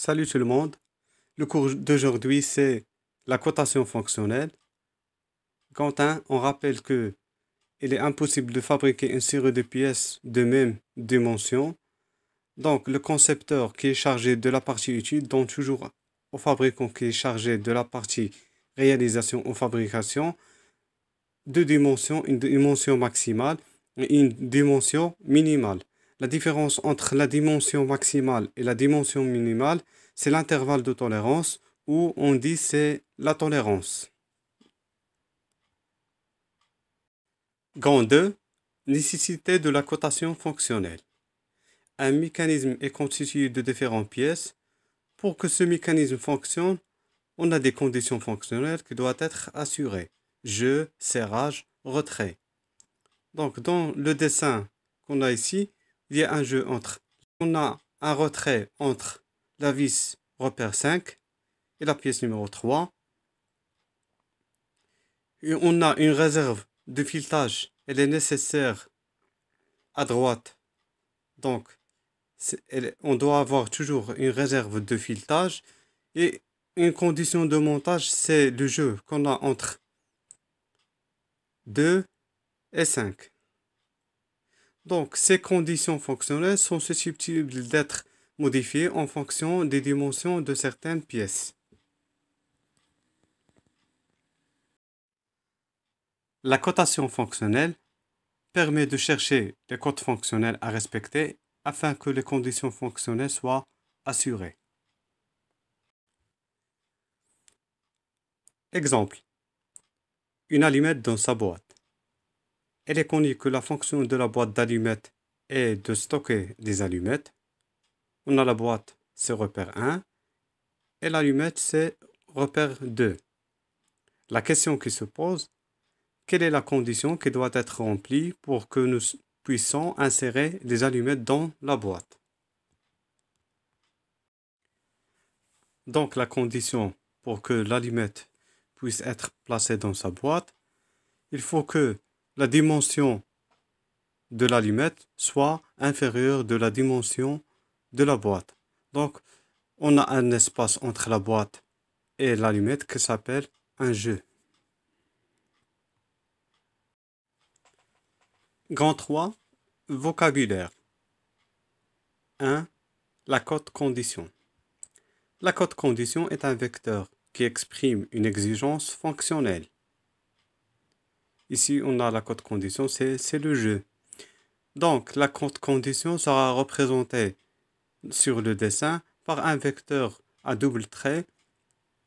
Salut tout le monde. Le cours d'aujourd'hui, c'est la cotation fonctionnelle. Quentin, on rappelle que il est impossible de fabriquer une série de pièces de même dimension. Donc, le concepteur qui est chargé de la partie étude donne toujours au fabricant qui est chargé de la partie réalisation ou fabrication deux dimensions, une dimension maximale et une dimension minimale. La différence entre la dimension maximale et la dimension minimale, c'est l'intervalle de tolérance, ou on dit c'est la tolérance. Grand 2, nécessité de la cotation fonctionnelle. Un mécanisme est constitué de différentes pièces. Pour que ce mécanisme fonctionne, on a des conditions fonctionnelles qui doivent être assurées. Jeu, serrage, retrait. Donc, dans le dessin qu'on a ici, il y a un jeu entre. On a un retrait entre la vis repère 5 et la pièce numéro 3. Et on a une réserve de filetage. Elle est nécessaire à droite. Donc, on doit avoir toujours une réserve de filetage. Et une condition de montage, c'est le jeu qu'on a entre 2 et 5. Donc, ces conditions fonctionnelles sont susceptibles d'être modifiées en fonction des dimensions de certaines pièces. La cotation fonctionnelle permet de chercher les cotes fonctionnelles à respecter afin que les conditions fonctionnelles soient assurées. Exemple. Une allumette dans sa boîte. Il est connu que la fonction de la boîte d'allumettes est de stocker des allumettes. On a la boîte, c'est repère 1, et l'allumette, c'est repère 2. La question qui se pose, quelle est la condition qui doit être remplie pour que nous puissions insérer les allumettes dans la boîte? Donc la condition pour que l'allumette puisse être placée dans sa boîte, il faut que la dimension de l'allumette soit inférieure de la dimension de la boîte. Donc on a un espace entre la boîte et l'allumette qui s'appelle un jeu. Grand 3, vocabulaire. 1. La cote condition. La cote condition est un vecteur qui exprime une exigence fonctionnelle. Ici, on a la cote condition, c'est le jeu. Donc, la cote condition sera représentée sur le dessin par un vecteur à double trait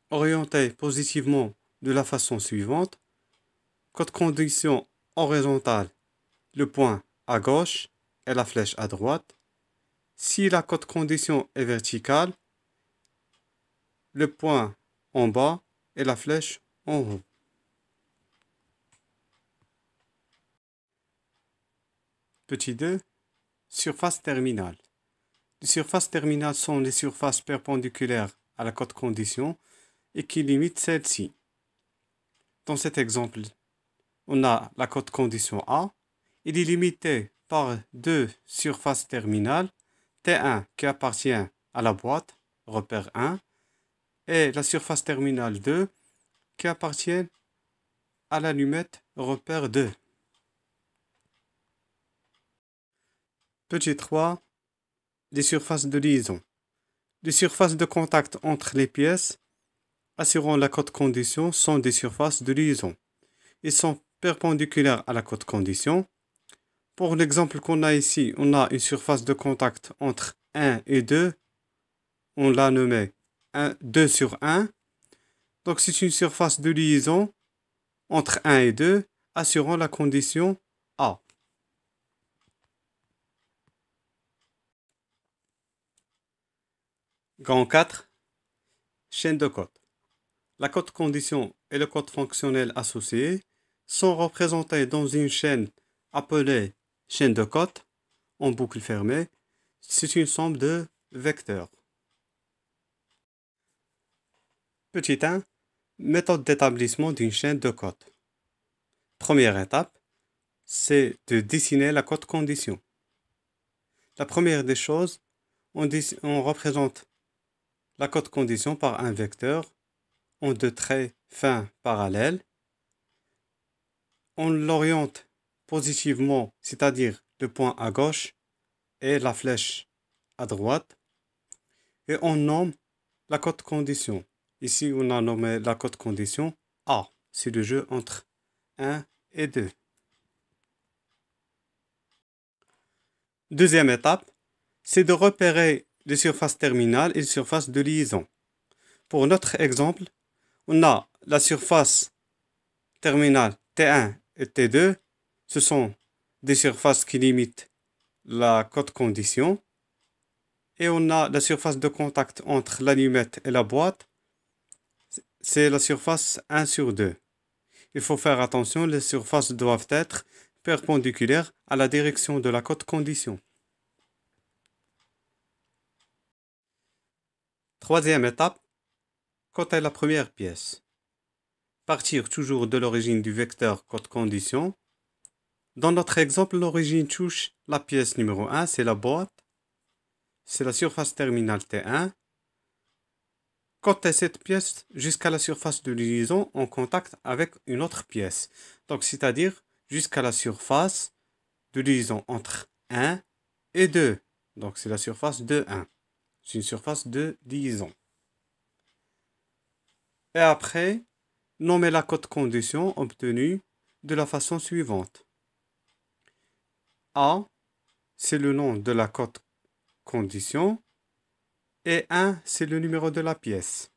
orienté positivement de la façon suivante. Cote condition horizontale, le point à gauche et la flèche à droite. Si la cote condition est verticale, le point en bas et la flèche en haut. Petit 2, surface terminale. Les surfaces terminales sont les surfaces perpendiculaires à la cote condition et qui limitent celle-ci. Dans cet exemple, on a la cote condition A. Il est limité par deux surfaces terminales, T1 qui appartient à la boîte, repère 1, et la surface terminale 2 qui appartient à l'allumette, repère 2. Petit 3, les surfaces de liaison. Les surfaces de contact entre les pièces assurant la cote condition sont des surfaces de liaison. Ils sont perpendiculaires à la cote condition. Pour l'exemple qu'on a ici, on a une surface de contact entre 1 et 2. On l'a nommé 2 sur 1. Donc c'est une surface de liaison entre 1 et 2 assurant la condition A. Grand 4, chaîne de cote. La cote condition et le code fonctionnel associé sont représentés dans une chaîne appelée chaîne de cote en boucle fermée. C'est une somme de vecteurs. Petit 1, méthode d'établissement d'une chaîne de cote. Première étape, c'est de dessiner la cote condition. La première des choses, on représente la cote condition par un vecteur en deux traits fins parallèles. On l'oriente positivement, c'est-à-dire le point à gauche et la flèche à droite. Et on nomme la cote condition. Ici, on a nommé la cote condition A. C'est le jeu entre 1 et 2. Deuxième étape, c'est de repérer les surfaces terminales et les surfaces de liaison. Pour notre exemple, on a la surface terminale T1 et T2. Ce sont des surfaces qui limitent la cote condition. Et on a la surface de contact entre l'allumette et la boîte. C'est la surface 1 sur 2. Il faut faire attention, les surfaces doivent être perpendiculaires à la direction de la cote condition. Troisième étape, coter la première pièce. Partir toujours de l'origine du vecteur cote condition. Dans notre exemple, l'origine touche la pièce numéro 1, c'est la boîte. C'est la surface terminale T1. Coter cette pièce jusqu'à la surface de liaison en contact avec une autre pièce. Donc, c'est-à-dire jusqu'à la surface de liaison entre 1 et 2. Donc, c'est la surface de 1. C'est une surface de liaison. Et après, nommer la cote condition obtenue de la façon suivante. A, c'est le nom de la cote condition. Et 1, c'est le numéro de la pièce.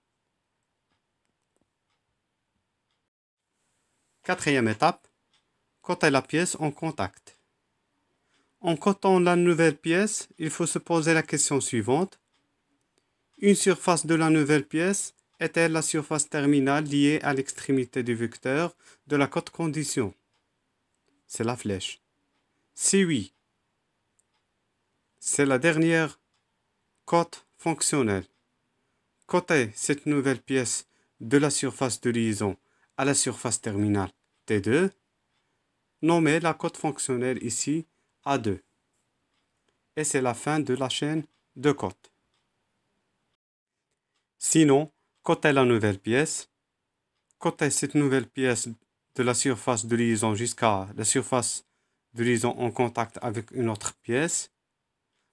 Quatrième étape, coter la pièce en contact. En cotant la nouvelle pièce, il faut se poser la question suivante. Une surface de la nouvelle pièce est-elle la surface terminale liée à l'extrémité du vecteur de la cote condition? C'est la flèche. Si oui, c'est la dernière cote fonctionnelle. Coter cette nouvelle pièce de la surface de liaison à la surface terminale T2. Nommer la cote fonctionnelle ici A2. Et c'est la fin de la chaîne de cotes. Sinon, coter la nouvelle pièce. Coter cette nouvelle pièce de la surface de liaison jusqu'à la surface de liaison en contact avec une autre pièce.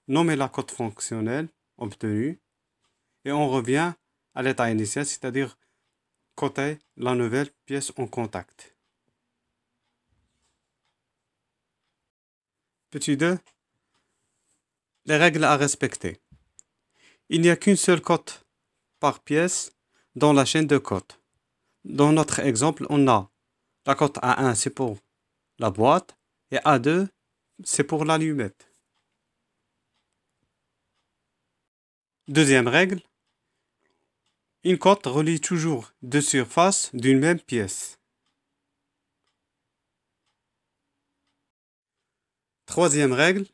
Nommer la cote fonctionnelle obtenue. Et on revient à l'état initial, c'est-à-dire coter la nouvelle pièce en contact. Petit 2. Les règles à respecter. Il n'y a qu'une seule cote par pièce dans la chaîne de cotes. Dans notre exemple, on a la cote A1, c'est pour la boîte, et A2, c'est pour l'allumette. Deuxième règle, une cote relie toujours deux surfaces d'une même pièce. Troisième règle,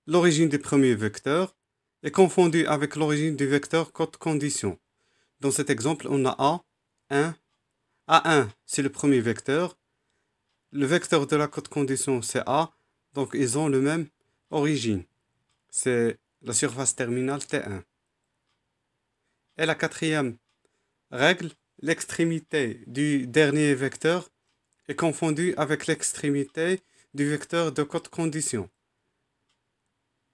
l'origine du premier vecteur est confondue avec l'origine du vecteur cote condition. Dans cet exemple, on a A1. A1, c'est le premier vecteur. Le vecteur de la cote condition, c'est A. Donc, ils ont la même origine. C'est la surface terminale T1. Et la quatrième règle, l'extrémité du dernier vecteur est confondue avec l'extrémité du vecteur de cote condition.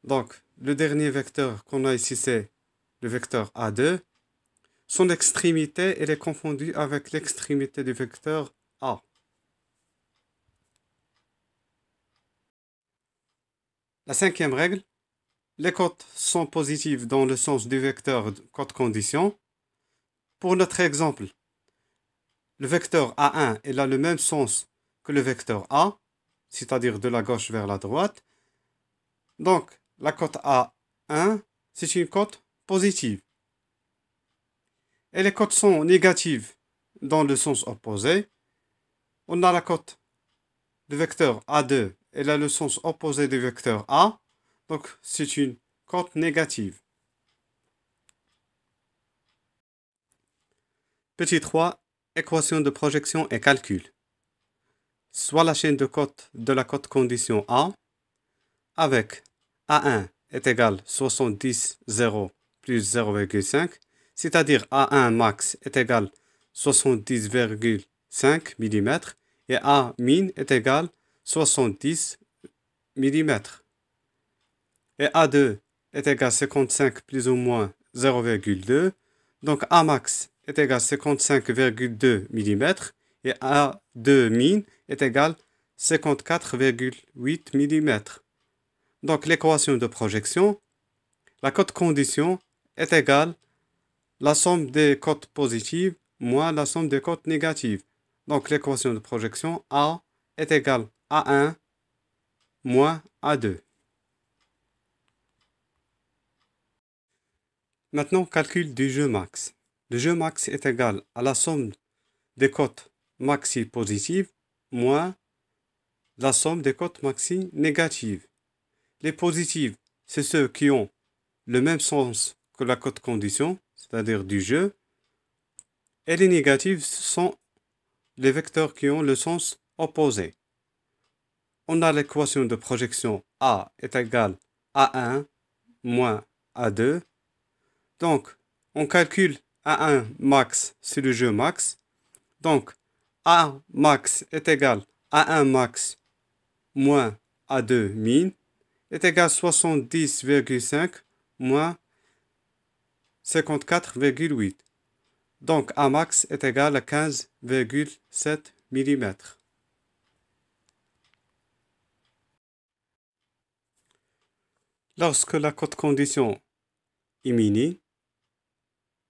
Donc, le dernier vecteur qu'on a ici, c'est le vecteur A2. Son extrémité, elle est confondue avec l'extrémité du vecteur A. La cinquième règle, les cotes sont positives dans le sens du vecteur de cote condition. Pour notre exemple, le vecteur A1 il a le même sens que le vecteur A, c'est-à-dire de la gauche vers la droite. Donc, la cote A1, c'est une cote positive. Et les cotes sont négatives dans le sens opposé. On a la cote du vecteur A2, elle a le sens opposé du vecteur A. Donc, c'est une cote négative. Petit 3, équation de projection et calcul. Soit la chaîne de cotes de la cote condition A avec A1 est égal 70, 0, plus 0,5, c'est-à-dire A1 max est égal 70,5 mm et A min est égal 70 mm. Et A2 est égal 55 plus ou moins 0,2. Donc A max est égal 55,2 mm et A2 min est égal 54,8 mm. Donc l'équation de projection, la cote condition est égale la somme des cotes positives moins la somme des cotes négatives. Donc l'équation de projection A est égale à 1 moins A2. Maintenant, calcul du jeu max. Le jeu max est égal à la somme des cotes maxi positives moins la somme des cotes maxi négatives. Les positives, c'est ceux qui ont le même sens que la cote condition, c'est-à-dire du jeu. Et les négatives sont les vecteurs qui ont le sens opposé. On a l'équation de projection A est égale à 1 moins A2. Donc, on calcule A1 max sur le jeu max. Donc, A max est égal à 1 max moins A2 min est égal à 70,5 moins 54,8. Donc, A max est égal à 15,7 mm. Lorsque la cote condition est mini,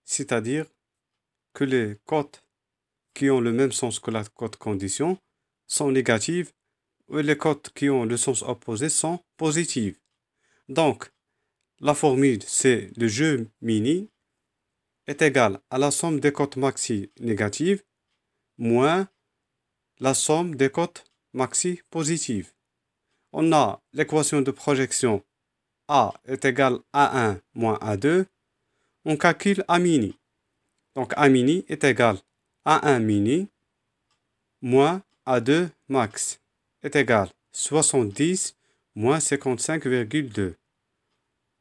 c'est-à-dire que les cotes qui ont le même sens que la cote condition sont négatives et les cotes qui ont le sens opposé sont positives. Donc, la formule, c'est le jeu mini est égal à la somme des cotes maxi négatives moins la somme des cotes maxi positives. On a l'équation de projection A est égal à 1 moins A2. On calcule A mini. Donc A mini est égal à 1 mini moins A2 max est égal 70 moins 55,2.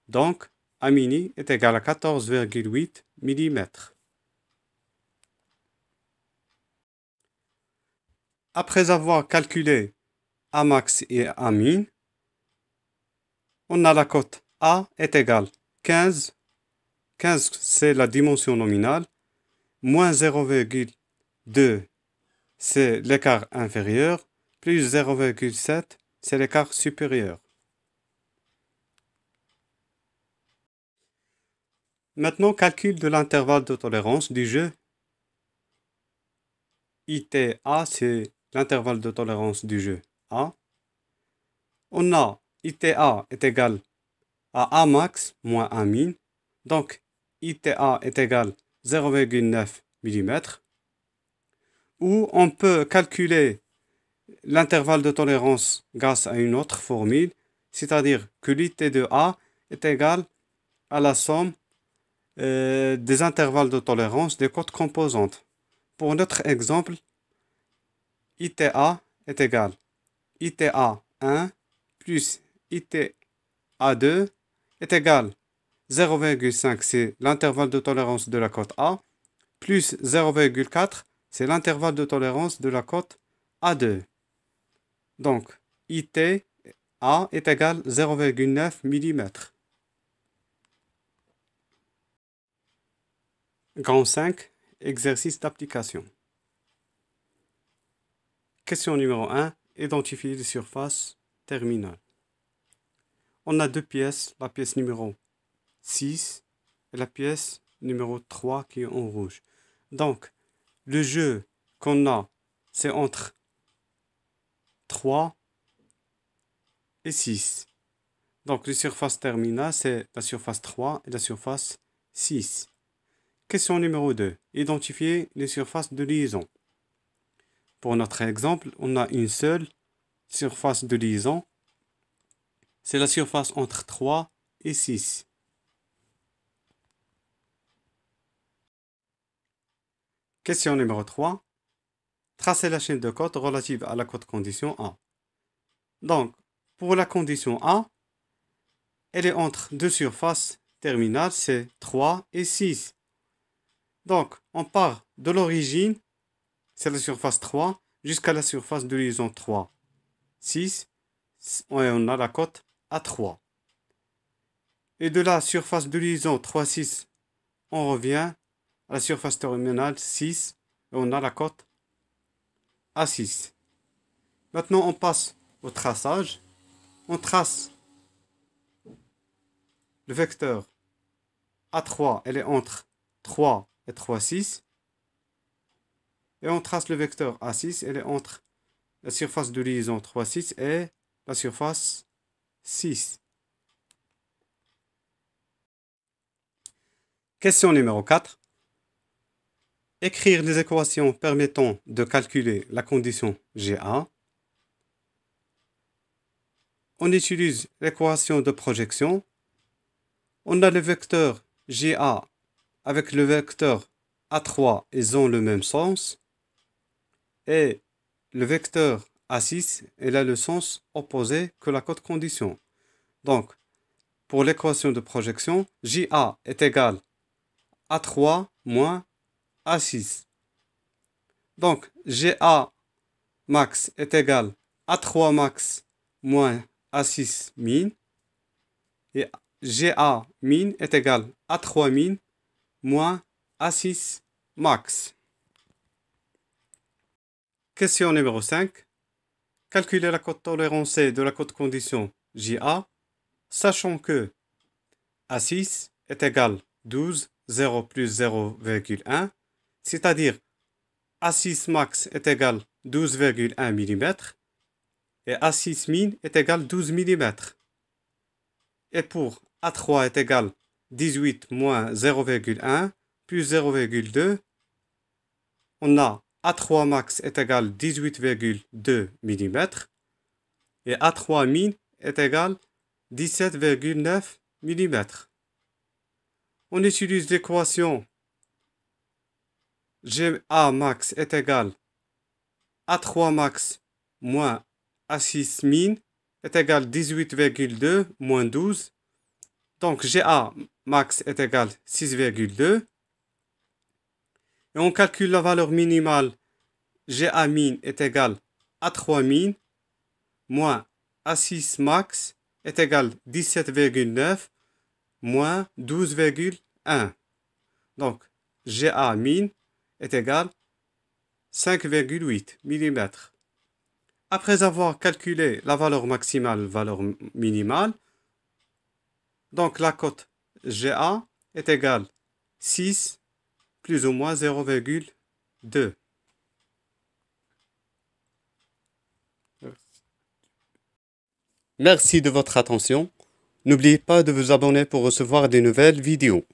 Donc A mini est égal à 14,8 mm. Après avoir calculé A max et A min, on a la cote A est égale 15. 15 c'est la dimension nominale. Moins 0,2 c'est l'écart inférieur. Plus 0,7 c'est l'écart supérieur. Maintenant, calcul de l'intervalle de tolérance du jeu. ITA, c'est l'intervalle de tolérance du jeu A. On a ITA est égal à A max moins A min. Donc, ITA est égal 0,9 mm. Ou on peut calculer l'intervalle de tolérance grâce à une autre formule, c'est-à-dire que l'IT de A est égal à la somme des intervalles de tolérance des cotes composantes. Pour notre exemple, ITA est égal ITA 1 plus ITA 2 est égal 0,5, c'est l'intervalle de tolérance de la cote A, plus 0,4, c'est l'intervalle de tolérance de la cote A2. Donc, ITA est égal 0,9 mm. Grand 5, exercice d'application. Question numéro 1, identifier les surfaces terminales. On a deux pièces, la pièce numéro 6 et la pièce numéro 3 qui est en rouge. Donc, le jeu qu'on a, c'est entre 3 et 6. Donc, les surfaces terminales, c'est la surface 3 et la surface 6. Question numéro 2. Identifier les surfaces de liaison. Pour notre exemple, on a une seule surface de liaison. C'est la surface entre 3 et 6. Question numéro 3. Tracez la chaîne de cotes relative à la cote condition A. Donc, pour la condition A, elle est entre deux surfaces terminale, c'est 3 et 6. Donc, on part de l'origine, c'est la surface 3, jusqu'à la surface de liaison 3. 6, et on a la cote à 3. Et de la surface de liaison 3, 6, on revient à la surface terminale 6, et on a la cote à 6. Maintenant, on passe au traçage. On trace le vecteur A3, elle est entre 3 et 3, 6. Et on trace le vecteur A6, elle est entre la surface de liaison 3, 6 et la surface 6. Question numéro 4. Écrire des équations permettant de calculer la condition GA. On utilise l'équation de projection. On a le vecteur GA avec le vecteur A3, ils ont le même sens. Et le vecteur A6, il a le sens opposé que la cote condition. Donc, pour l'équation de projection, JA est égal à A3 moins A6. Donc, GA max est égal à A3 max moins A6 min. Et GA min est égal à A3 min moins A6 max. Question numéro 5. Calculer la cote tolérancée de la cote condition JA, sachant que A6 est égal 12, 0 plus 0,1, c'est-à-dire A6 max est égal 12,1 mm et A6 min est égal 12 mm. Et pour A3 est égal 18 moins 0,1 plus 0,2, on a A3 max est égal 18,2 mm et A3 min est égal 17,9 mm. On utilise l'équation GA max est égal A3 max moins A6 min est égal 18,2 moins 12. Donc GA max est égal 6,2. Et on calcule la valeur minimale GA min est égal à A3 min moins A6 max est égal 17,9 moins 12,1. Donc GA min est égal 5,8 mm. Après avoir calculé la valeur maximale, valeur minimale, donc la cote GA est égale 6 plus ou moins 0,2. Merci de votre attention. N'oubliez pas de vous abonner pour recevoir des nouvelles vidéos.